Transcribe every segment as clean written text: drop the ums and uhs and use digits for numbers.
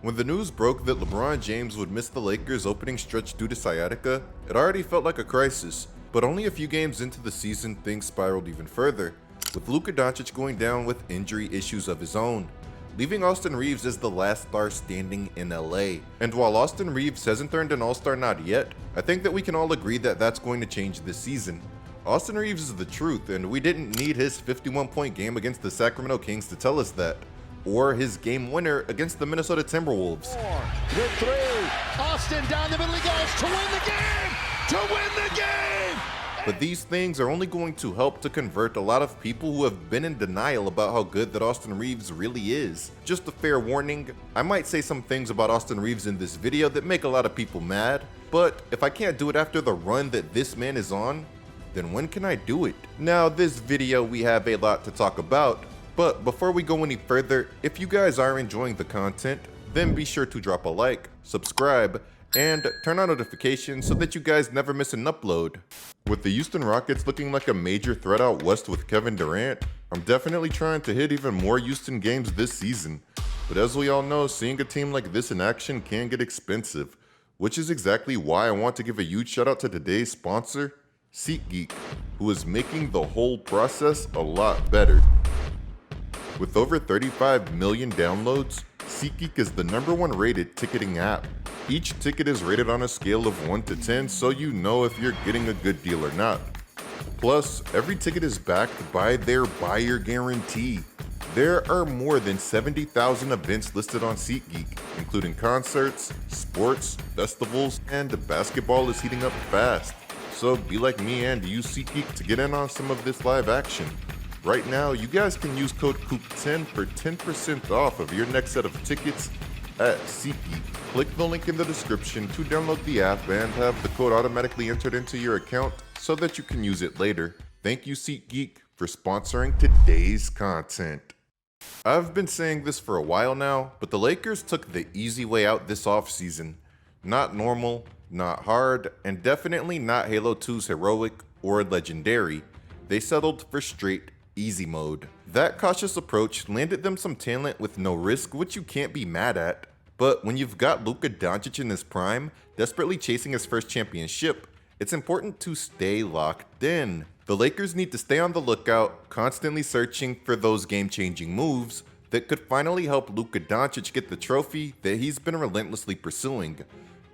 When the news broke that LeBron James would miss the Lakers' opening stretch due to sciatica, it already felt like a crisis, but only a few games into the season things spiraled even further, with Luka Doncic going down with injury issues of his own, leaving Austin Reaves as the last star standing in LA. And while Austin Reaves hasn't earned an All-Star nod yet, I think that we can all agree that that's going to change this season. Austin Reaves is the truth, and we didn't need his 51-point game against the Sacramento Kings to tell us that, or his game winner against the Minnesota Timberwolves. The three, Austin down the middle, he goes to win the game! To win the game! But these things are only going to help to convert a lot of people who have been in denial about how good that Austin Reaves really is. Just a fair warning, I might say some things about Austin Reaves in this video that make a lot of people mad, but if I can't do it after the run that this man is on, then when can I do it? Now this video we have a lot to talk about, but before we go any further, if you guys are enjoying the content, then be sure to drop a like, subscribe, and turn on notifications so that you guys never miss an upload. With the Houston Rockets looking like a major threat out west with Kevin Durant, I'm definitely trying to hit even more Houston games this season. But as we all know, seeing a team like this in action can get expensive, which is exactly why I want to give a huge shout out to today's sponsor, SeatGeek, who is making the whole process a lot better. With over 35 million downloads, SeatGeek is the #1 rated ticketing app. Each ticket is rated on a scale of 1 to 10 so you know if you're getting a good deal or not. Plus, every ticket is backed by their buyer guarantee. There are more than 70,000 events listed on SeatGeek, including concerts, sports, festivals, and basketball is heating up fast. So be like me and use SeatGeek to get in on some of this live action. Right now, you guys can use code COOP10 for 10% off of your next set of tickets at SeatGeek. Click the link in the description to download the app and have the code automatically entered into your account so that you can use it later. Thank you, SeatGeek, for sponsoring today's content. I've been saying this for a while now, but the Lakers took the easy way out this offseason. Not normal, not hard, and definitely not Halo 2's heroic or legendary. They settled for straight easy mode. That cautious approach landed them some talent with no risk, which you can't be mad at. But when you've got Luka Doncic in his prime, desperately chasing his first championship, it's important to stay locked in. The Lakers need to stay on the lookout, constantly searching for those game-changing moves that could finally help Luka Doncic get the trophy that he's been relentlessly pursuing.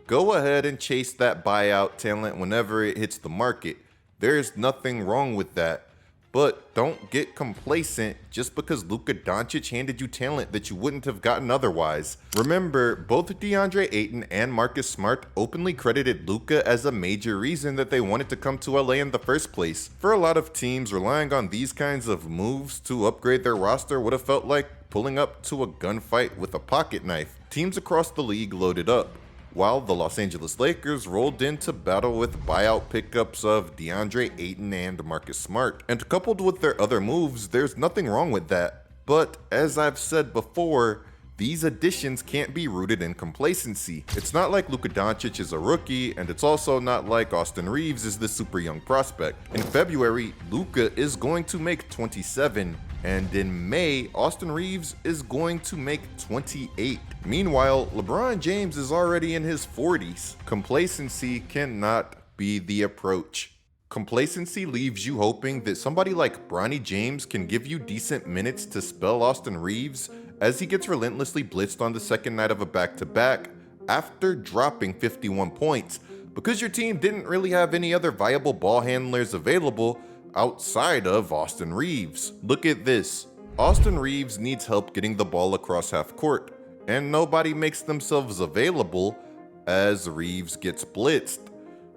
Go ahead and chase that buyout talent whenever it hits the market. There's nothing wrong with that. But don't get complacent just because Luka Doncic handed you talent that you wouldn't have gotten otherwise. Remember, both DeAndre Ayton and Marcus Smart openly credited Luka as a major reason that they wanted to come to LA in the first place. For a lot of teams, relying on these kinds of moves to upgrade their roster would have felt like pulling up to a gunfight with a pocket knife. Teams across the league loaded up, while the Los Angeles Lakers rolled in to battle with buyout pickups of DeAndre Ayton and Marcus Smart. And coupled with their other moves, there's nothing wrong with that. But as I've said before, these additions can't be rooted in complacency. It's not like Luka Doncic is a rookie, and it's also not like Austin Reaves is the super young prospect. In February, Luka is going to make 27. And in May, Austin Reaves is going to make 28. Meanwhile, LeBron James is already in his 40s. Complacency cannot be the approach. Complacency leaves you hoping that somebody like Bronny James can give you decent minutes to spell Austin Reaves as he gets relentlessly blitzed on the second night of a back-to-back after dropping 51 points, because your team didn't really have any other viable ball handlers available outside of Austin Reaves. Look at this. Austin Reaves needs help getting the ball across half court, and nobody makes themselves available as Reaves gets blitzed.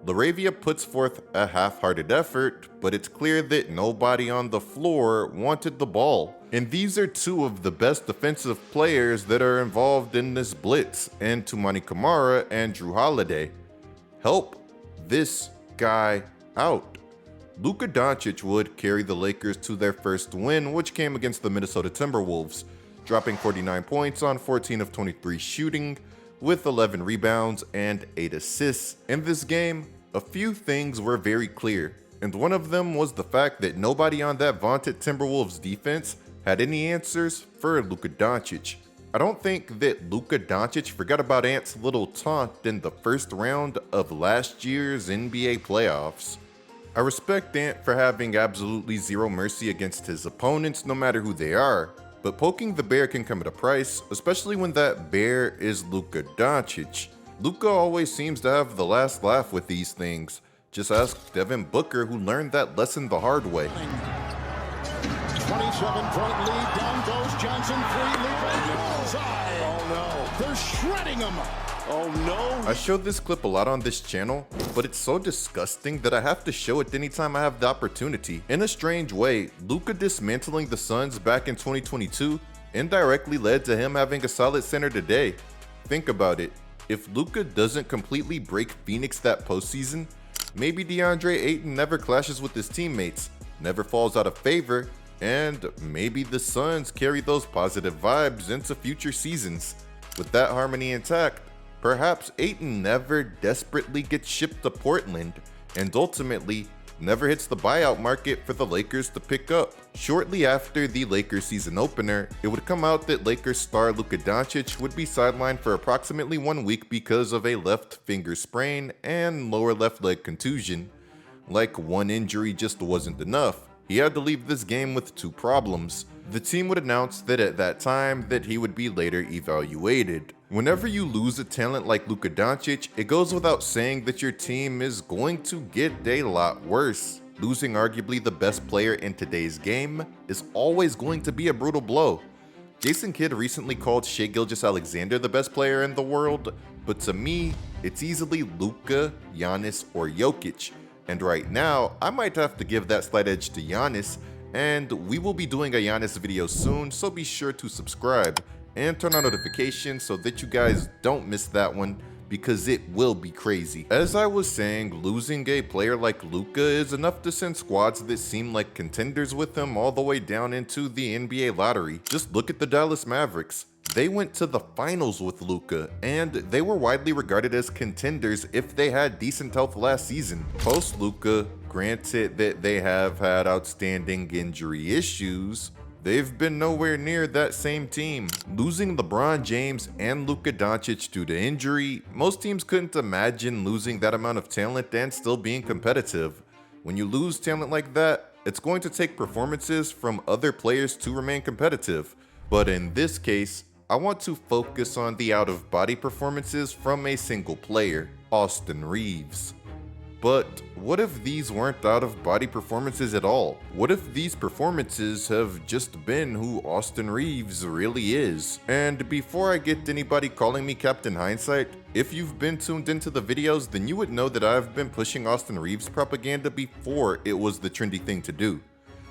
LaRavia puts forth a half-hearted effort, but it's clear that nobody on the floor wanted the ball. And these are two of the best defensive players that are involved in this blitz, and Toumani Camara and Drew Holiday. Help this guy out. Luka Doncic would carry the Lakers to their first win, which came against the Minnesota Timberwolves, dropping 49 points on 14 of 23 shooting, with 11 rebounds and 8 assists. In this game, a few things were very clear, and one of them was the fact that nobody on that vaunted Timberwolves defense had any answers for Luka Doncic. I don't think that Luka Doncic forgot about Ant's little taunt in the first round of last year's NBA playoffs. I respect Ant for having absolutely zero mercy against his opponents, no matter who they are, but poking the bear can come at a price, especially when that bear is Luka Doncic. Luka always seems to have the last laugh with these things. Just ask Devin Booker, who learned that lesson the hard way. 27-point lead, down goes Johnson, free lead, bullseye! Oh no, they're shredding him! Oh no! I show this clip a lot on this channel, but it's so disgusting that I have to show it anytime I have the opportunity. In a strange way, Luka dismantling the Suns back in 2022 indirectly led to him having a solid center today. Think about it. If Luka doesn't completely break Phoenix that postseason, maybe DeAndre Ayton never clashes with his teammates, never falls out of favor, and maybe the Suns carry those positive vibes into future seasons. With that harmony intact, perhaps Ayton never desperately gets shipped to Portland and ultimately never hits the buyout market for the Lakers to pick up. Shortly after the Lakers season opener, it would come out that Lakers star Luka Doncic would be sidelined for approximately 1 week because of a left finger sprain and lower left leg contusion. Like one injury just wasn't enough. He had to leave this game with 2 problems. The team would announce that at that time that he would be later evaluated. Whenever you lose a talent like Luka Doncic, it goes without saying that your team is going to get a lot worse. Losing arguably the best player in today's game is always going to be a brutal blow. Jason Kidd recently called Shai Gilgeous-Alexander the best player in the world, but to me, it's easily Luka, Giannis, or Jokic. And right now, I might have to give that slight edge to Giannis, and we will be doing a Giannis video soon, so be sure to subscribe and turn on notifications so that you guys don't miss that one, because it will be crazy. As I was saying, losing a player like Luka is enough to send squads that seem like contenders with him all the way down into the NBA lottery. Just look at the Dallas Mavericks. They went to the finals with Luka, and they were widely regarded as contenders if they had decent health last season. Post Luka, granted that they have had outstanding injury issues, they've been nowhere near that same team. Losing LeBron James and Luka Doncic due to injury, most teams couldn't imagine losing that amount of talent and still being competitive. When you lose talent like that, it's going to take performances from other players to remain competitive. But in this case, I want to focus on the out-of-body performances from a single player, Austin Reaves. But what if these weren't out-of-body performances at all? What if these performances have just been who Austin Reaves really is? And before I get anybody calling me Captain Hindsight, if you've been tuned into the videos, then you would know that I've been pushing Austin Reaves propaganda before it was the trendy thing to do.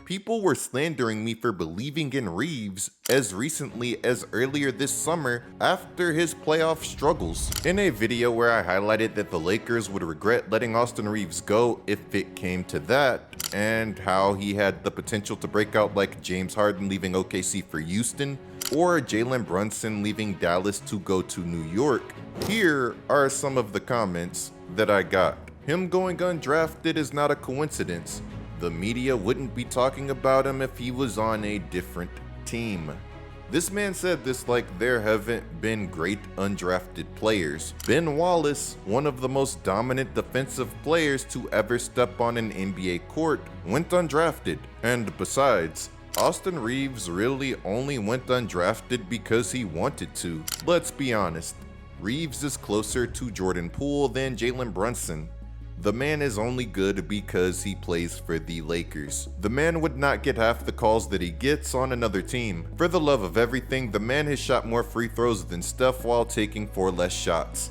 People were slandering me for believing in Reaves as recently as earlier this summer after his playoff struggles. In a video where I highlighted that the Lakers would regret letting Austin Reaves go if it came to that, and how he had the potential to break out like James Harden leaving OKC for Houston, or Jalen Brunson leaving Dallas to go to New York, here are some of the comments that I got. Him going undrafted is not a coincidence. The media wouldn't be talking about him if he was on a different team. This man said this like there haven't been great undrafted players. Ben Wallace, one of the most dominant defensive players to ever step on an NBA court, went undrafted. And besides, Austin Reaves really only went undrafted because he wanted to. Let's be honest, Reaves is closer to Jordan Poole than Jalen Brunson. The man is only good because he plays for the Lakers. The man would not get half the calls that he gets on another team. For the love of everything, the man has shot more free throws than Steph while taking 4 less shots.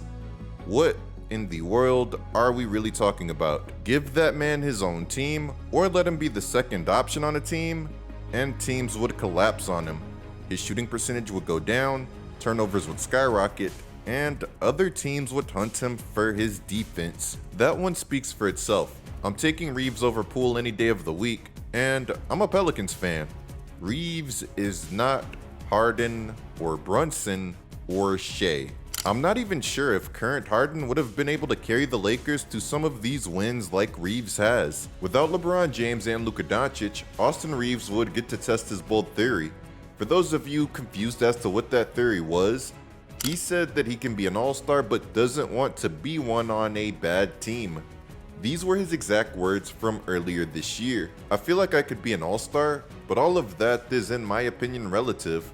What in the world are we really talking about? Give that man his own team, or let him be the second option on a team, and teams would collapse on him. His shooting percentage would go down, turnovers would skyrocket, and other teams would hunt him for his defense. That one speaks for itself. I'm taking Reaves over Poole any day of the week, and I'm a Pelicans fan. Reaves is not Harden or Brunson or Shai. I'm not even sure if current Harden would have been able to carry the Lakers to some of these wins like Reaves has. Without LeBron James and Luka Doncic, Austin Reaves would get to test his bold theory. For those of you confused as to what that theory was, he said that he can be an all-star but doesn't want to be one on a bad team. These were his exact words from earlier this year. I feel like I could be an all-star, but all of that is, in my opinion, relative.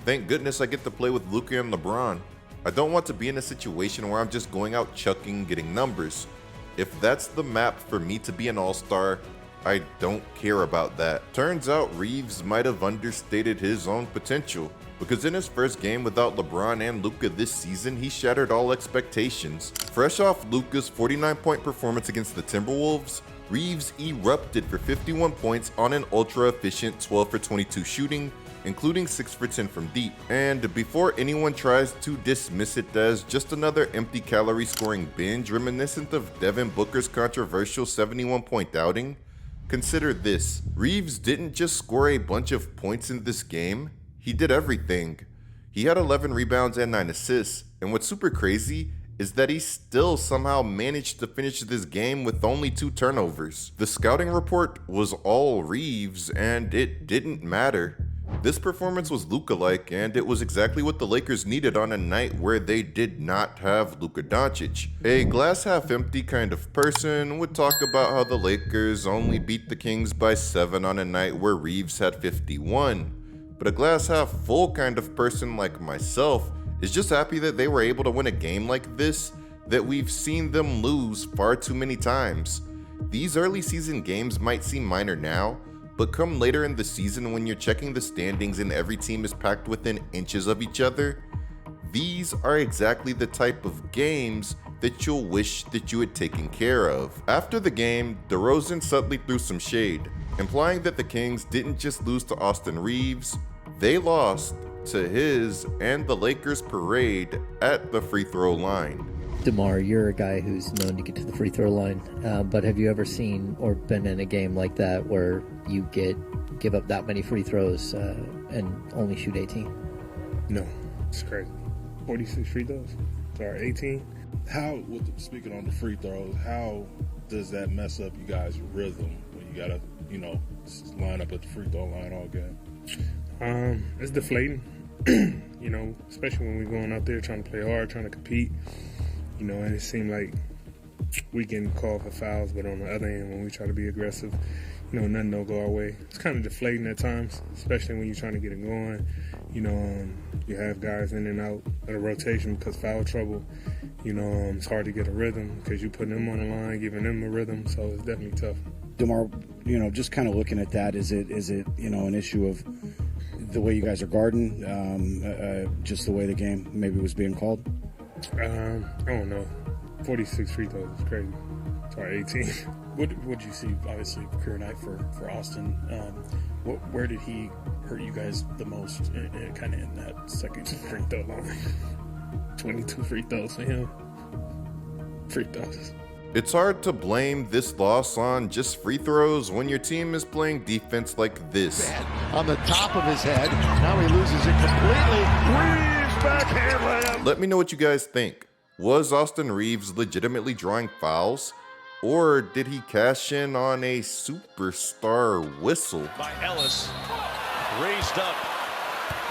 Thank goodness I get to play with Luka and LeBron. I don't want to be in a situation where I'm just going out chucking, getting numbers. If that's the map for me to be an all-star, I don't care about that. Turns out Reaves might have understated his own potential, because in his first game without LeBron and Luka this season, he shattered all expectations. Fresh off Luka's 49-point performance against the Timberwolves, Reaves erupted for 51 points on an ultra-efficient 12 for 22 shooting, including 6 for 10 from deep. And before anyone tries to dismiss it as just another empty calorie scoring binge reminiscent of Devin Booker's controversial 71-point outing, consider this. Reaves didn't just score a bunch of points in this game, he did everything. He had 11 rebounds and 9 assists, and what's super crazy is that he still somehow managed to finish this game with only 2 turnovers. The scouting report was all Reaves, and it didn't matter. This performance was Luka-like, and it was exactly what the Lakers needed on a night where they did not have Luka Doncic. A glass half empty kind of person would talk about how the Lakers only beat the Kings by 7 on a night where Reaves had 51. But a glass half full kind of person like myself is just happy that they were able to win a game like this that we've seen them lose far too many times. These early season games might seem minor now, but come later in the season when you're checking the standings and every team is packed within inches of each other, these are exactly the type of games that you'll wish that you had taken care of. After the game, DeRozan subtly threw some shade, implying that the Kings didn't just lose to Austin Reaves, they lost to his and the Lakers' parade at the free throw line. DeMar, you're a guy who's known to get to the free throw line, but have you ever seen or been in a game like that where you give up that many free throws and only shoot 18? No, it's crazy. 46 free throws? Sorry, 18? Speaking on the free throws, how does that mess up you guys' rhythm when you gotta, line up at the free throw line all game? It's deflating, especially when we're going out there trying to play hard, trying to compete, and it seemed like we getting called for fouls, but on the other end, when we try to be aggressive, nothing don't go our way. It's kind of deflating at times, especially when you're trying to get it going. You have guys in and out of the rotation because foul trouble. It's hard to get a rhythm because you're putting them on the line, giving them a rhythm, so it's definitely tough. DeMar, just kind of looking at that, is it an issue of the way you guys are guarding, just the way the game maybe was being called? I don't know. 46 free throws is crazy. Sorry, 18. What you see, obviously, career night for Austin. Where did he hurt you guys the most, kind of in that second free throw line? 22 free throws for him. Free throws. It's hard to blame this loss on just free throws when your team is playing defense like this. On the top of his head. Now he loses it completely. Reaves backhand layup. Let me know what you guys think. Was Austin Reaves legitimately drawing fouls? Or did he cash in on a superstar whistle? By Ellis, raised up,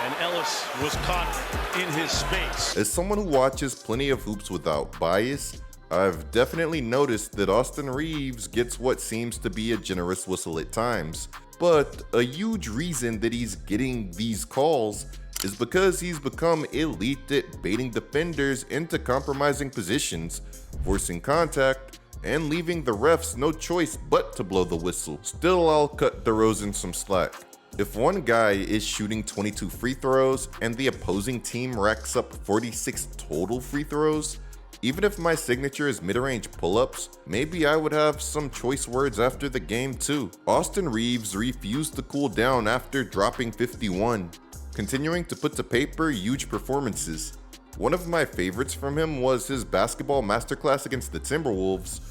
and Ellis was caught in his space. As someone who watches plenty of hoops without bias, I've definitely noticed that Austin Reaves gets what seems to be a generous whistle at times. But a huge reason that he's getting these calls is because he's become elite at baiting defenders into compromising positions, forcing contact, and leaving the refs no choice but to blow the whistle. Still, I'll cut DeRozan some slack. If one guy is shooting 22 free throws and the opposing team racks up 46 total free throws, even if my signature is mid-range pull-ups, maybe I would have some choice words after the game too. Austin Reaves refused to cool down after dropping 51, continuing to put to paper huge performances. One of my favorites from him was his basketball masterclass against the Timberwolves,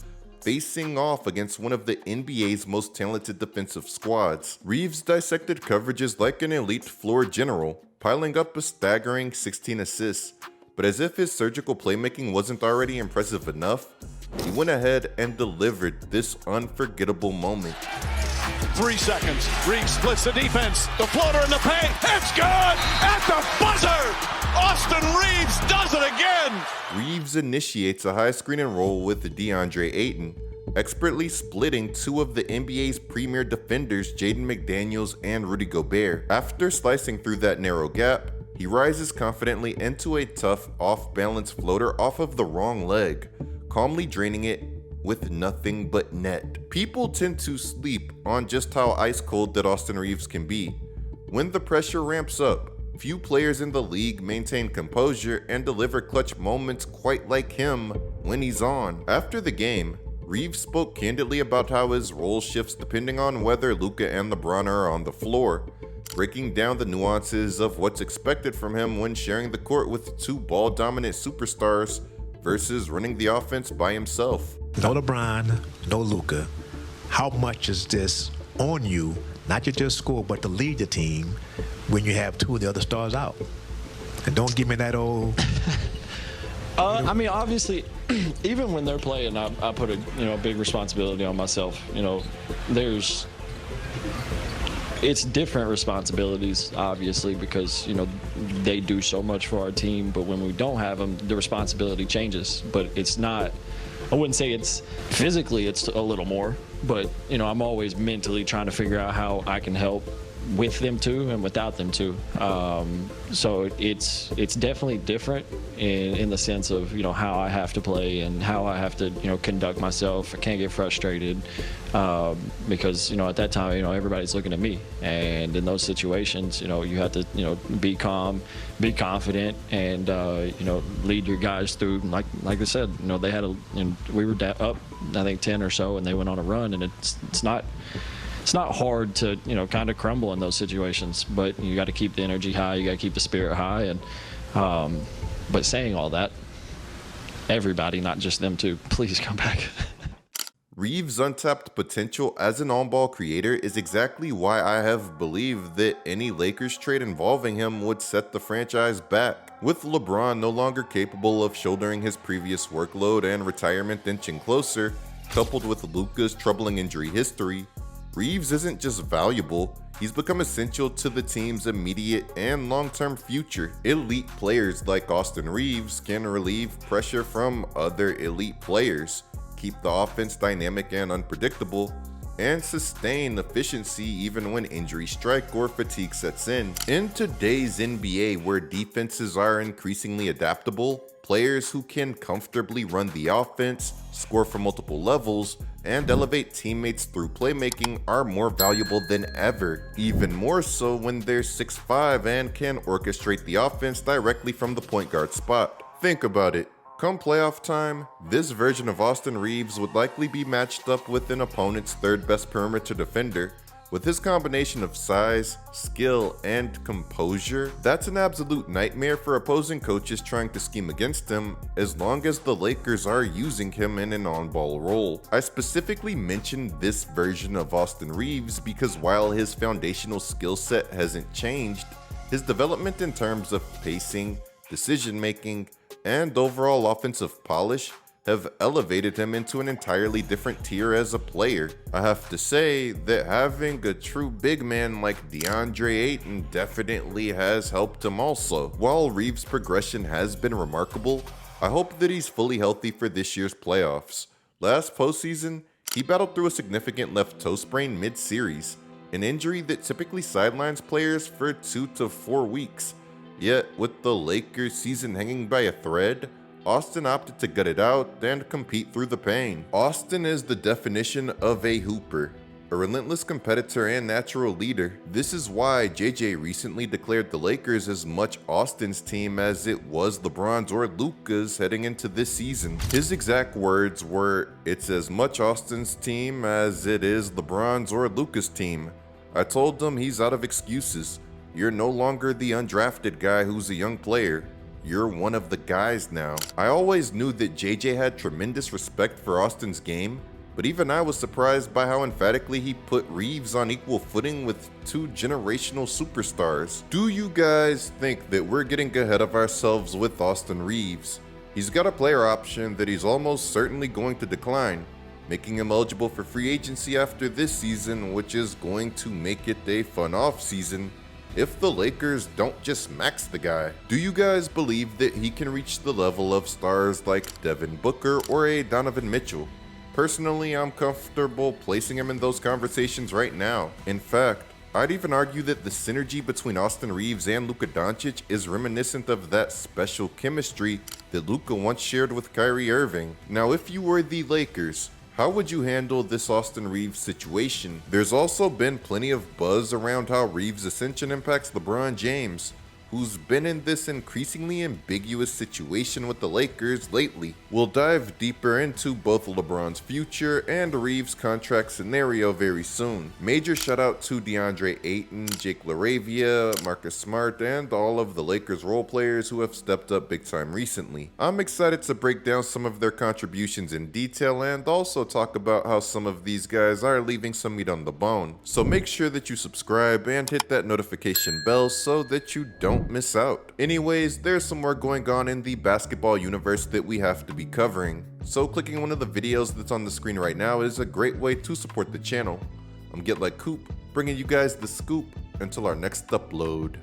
facing off against one of the NBA's most talented defensive squads. Reaves dissected coverages like an elite floor general, piling up a staggering 16 assists. But as if his surgical playmaking wasn't already impressive enough, he went ahead and delivered this unforgettable moment. 3 seconds. Reaves splits the defense. The floater in the paint. It's good at the buzzer. Austin Reaves does it again. Reaves initiates a high screen and roll with DeAndre Ayton, expertly splitting two of the NBA's premier defenders, Jaden McDaniels and Rudy Gobert. After slicing through that narrow gap, he rises confidently into a tough, off-balance floater off of the wrong leg, calmly draining it with nothing but net. People tend to sleep on just how ice cold that Austin Reaves can be. When the pressure ramps up, few players in the league maintain composure and deliver clutch moments quite like him when he's on. After the game, Reaves spoke candidly about how his role shifts depending on whether Luka and LeBron are on the floor, breaking down the nuances of what's expected from him when sharing the court with two ball-dominant superstars versus running the offense by himself. No LeBron, no Luka. How much is this on you, not to just score, but to lead the team when you have two of the other stars out? And don't give me that old... I mean, obviously, even when they're playing, I put a big responsibility on myself. It's different responsibilities, obviously, because they do so much for our team. But when we don't have them, the responsibility changes. But it's not. I wouldn't say it's physically. It's a little more. But I'm always mentally trying to figure out how I can help with them too and without them too. So it's definitely different in the sense of how I have to play and how I have to conduct myself. I can't get frustrated because at that time everybody's looking at me, and in those situations you have to be calm, be confident, and lead your guys through. Like I said, they had we were up I think 10 or so, and they went on a run, and it's not hard to kind of crumble in those situations, but you got to keep the energy high, you got to keep the spirit high. And but saying all that, everybody, not just them two, please come back. Reaves' untapped potential as an on-ball creator is exactly why I have believed that any Lakers trade involving him would set the franchise back. With LeBron no longer capable of shouldering his previous workload and retirement inching closer, coupled with Luka's troubling injury history, Reaves isn't just valuable, he's become essential to the team's immediate and long-term future. Elite players like Austin Reaves can relieve pressure from other elite players, keep the offense dynamic and unpredictable, and sustain efficiency even when injury strike or fatigue sets in. In today's NBA, where defenses are increasingly adaptable, players who can comfortably run the offense, score from multiple levels, and elevate teammates through playmaking are more valuable than ever, even more so when they're 6'5" and can orchestrate the offense directly from the point guard spot. Think about it. Come playoff time, this version of Austin Reaves would likely be matched up with an opponent's third best perimeter defender. With his combination of size, skill, and composure, that's an absolute nightmare for opposing coaches trying to scheme against him, as long as the Lakers are using him in an on-ball role. I specifically mentioned this version of Austin Reaves because while his foundational skill set hasn't changed, his development in terms of pacing, decision-making, and overall offensive polish have elevated him into an entirely different tier as a player. I have to say that having a true big man like DeAndre Ayton definitely has helped him also. While Reaves' progression has been remarkable, I hope that he's fully healthy for this year's playoffs. Last postseason, he battled through a significant left toe sprain mid-series, an injury that typically sidelines players for 2 to 4 weeks. Yet, with the Lakers season hanging by a thread, Austin opted to gut it out and compete through the pain. Austin is the definition of a hooper, a relentless competitor and natural leader. This is why JJ recently declared the Lakers as much Austin's team as it was LeBron's or Luka's heading into this season. His exact words were, "It's as much Austin's team as it is LeBron's or Luka's team. I told him he's out of excuses. You're no longer the undrafted guy who's a young player. You're one of the guys now." I always knew that JJ had tremendous respect for Austin's game, but even I was surprised by how emphatically he put Reaves on equal footing with two generational superstars. Do you guys think that we're getting ahead of ourselves with Austin Reaves? He's got a player option that he's almost certainly going to decline. making him eligible for free agency after this season, which is going to make it a fun offseason if the Lakers don't just max the guy. Do you guys believe that he can reach the level of stars like Devin Booker or a Donovan Mitchell? Personally, I'm comfortable placing him in those conversations right now. In fact, I'd even argue that the synergy between Austin Reaves and Luka Doncic is reminiscent of that special chemistry that Luka once shared with Kyrie Irving. Now, if you were the Lakers, how would you handle this Austin Reaves situation? There's also been plenty of buzz around how Reaves' ascension impacts LeBron James, who's been in this increasingly ambiguous situation with the Lakers lately. We'll dive deeper into both LeBron's future and Reeves' contract scenario very soon. Major shout out to DeAndre Ayton, Jake LaRavia, Marcus Smart, and all of the Lakers role players who have stepped up big time recently. I'm excited to break down some of their contributions in detail and also talk about how some of these guys are leaving some meat on the bone. So make sure that you subscribe and hit that notification bell so that you don't miss out. Anyways, there's some more going on in the basketball universe that we have to be covering, so clicking one of the videos that's on the screen right now is a great way to support the channel. I'm GetLikeCoop, bringing you guys the scoop until our next upload.